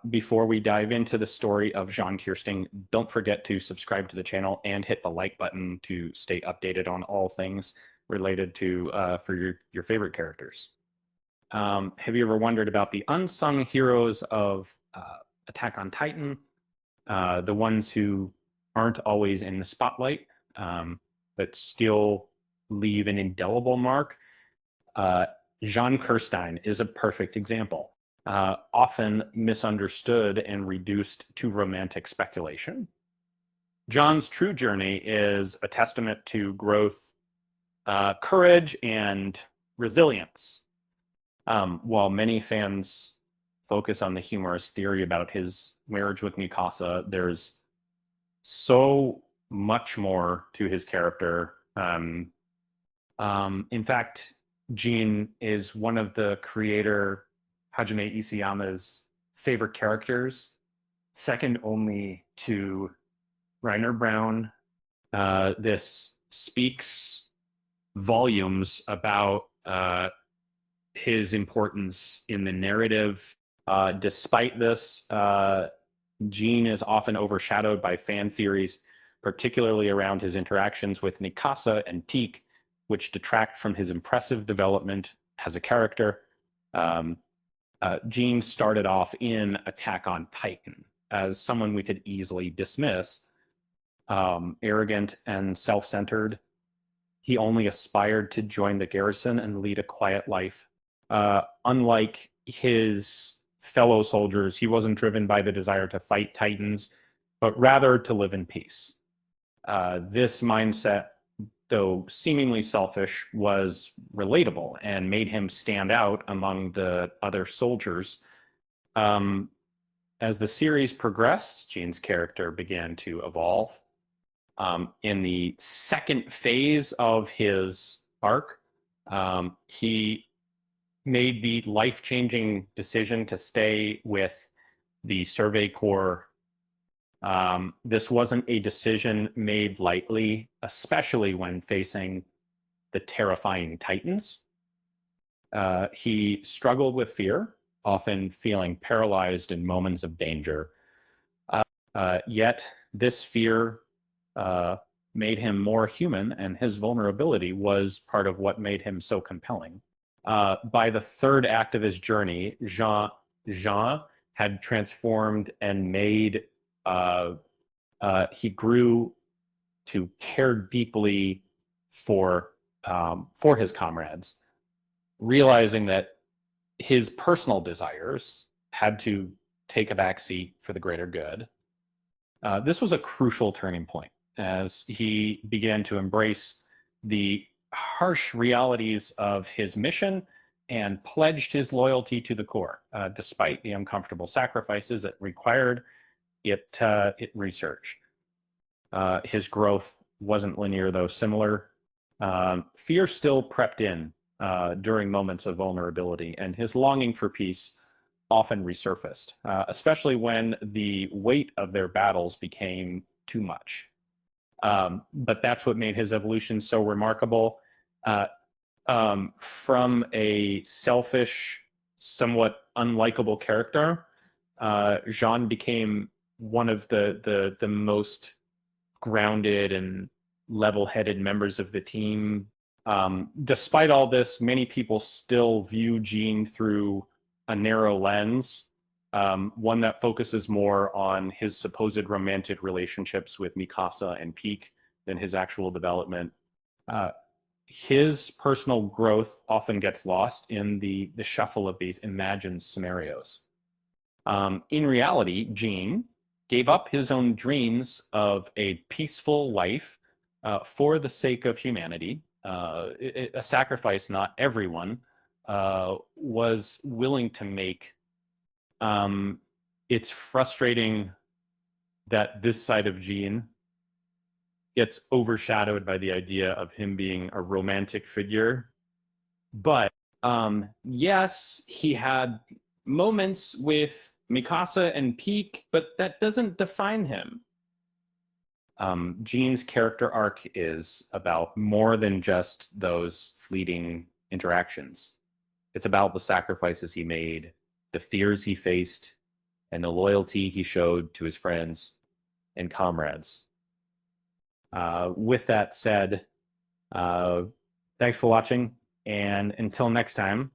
Before we dive into the story of Jean Kirstein, don't forget to subscribe to the channel and hit the like button to stay updated on all things related to for your favorite characters. Have you ever wondered about the unsung heroes of Attack on Titan? The ones who aren't always in the spotlight, but still leave an indelible mark? Jean Kirstein is a perfect example. Often misunderstood and reduced to romantic speculation. John's true journey is a testament to growth, courage, and resilience. While many fans focus on the humorous theory about his marriage with Mikasa, there's so much more to his character. In fact, Jean is one of the creator Hajime Isayama's favorite characters, second only to Reiner Brown. This speaks volumes about his importance in the narrative. Despite this, Jean is often overshadowed by fan theories, particularly around his interactions with Mikasa and Teak, which detract from his impressive development as a character. Jean started off in Attack on Titan as someone we could easily dismiss, arrogant and self-centered. He only aspired to join the garrison and lead a quiet life. Unlike his fellow soldiers, he wasn't driven by the desire to fight Titans, but rather to live in peace. This mindset, though seemingly selfish, was relatable and made him stand out among the other soldiers. As the series progressed, Jean's character began to evolve. In the second phase of his arc, he made the life-changing decision to stay with the Survey Corps. This wasn't a decision made lightly, especially when facing the terrifying Titans. He struggled with fear, often feeling paralyzed in moments of danger. Yet this fear made him more human, and his vulnerability was part of what made him so compelling. By the third act of his journey, Jean had transformed and made he grew to care deeply for his comrades, realizing that his personal desires had to take a backseat for the greater good. This was a crucial turning point as he began to embrace the harsh realities of his mission and pledged his loyalty to the Corps, despite the uncomfortable sacrifices it required. It researched. His growth wasn't linear, though similar. Fear still crept in during moments of vulnerability, and his longing for peace often resurfaced, especially when the weight of their battles became too much. But that's what made his evolution so remarkable. From a selfish, somewhat unlikable character, Jean became one of the most grounded and level-headed members of the team. Despite all this, many people still view Jean through a narrow lens, one that focuses more on his supposed romantic relationships with Mikasa and Peak than his actual development. His personal growth often gets lost in the shuffle of these imagined scenarios. In reality, Jean gave up his own dreams of a peaceful life for the sake of humanity, a sacrifice not everyone was willing to make. It's frustrating that this side of Jean gets overshadowed by the idea of him being a romantic figure. But yes, he had moments with Mikasa and Peak, but that doesn't define him. Jean's character arc is about more than just those fleeting interactions. It's about the sacrifices he made, the fears he faced, and the loyalty he showed to his friends and comrades. With that said, thanks for watching, and until next time,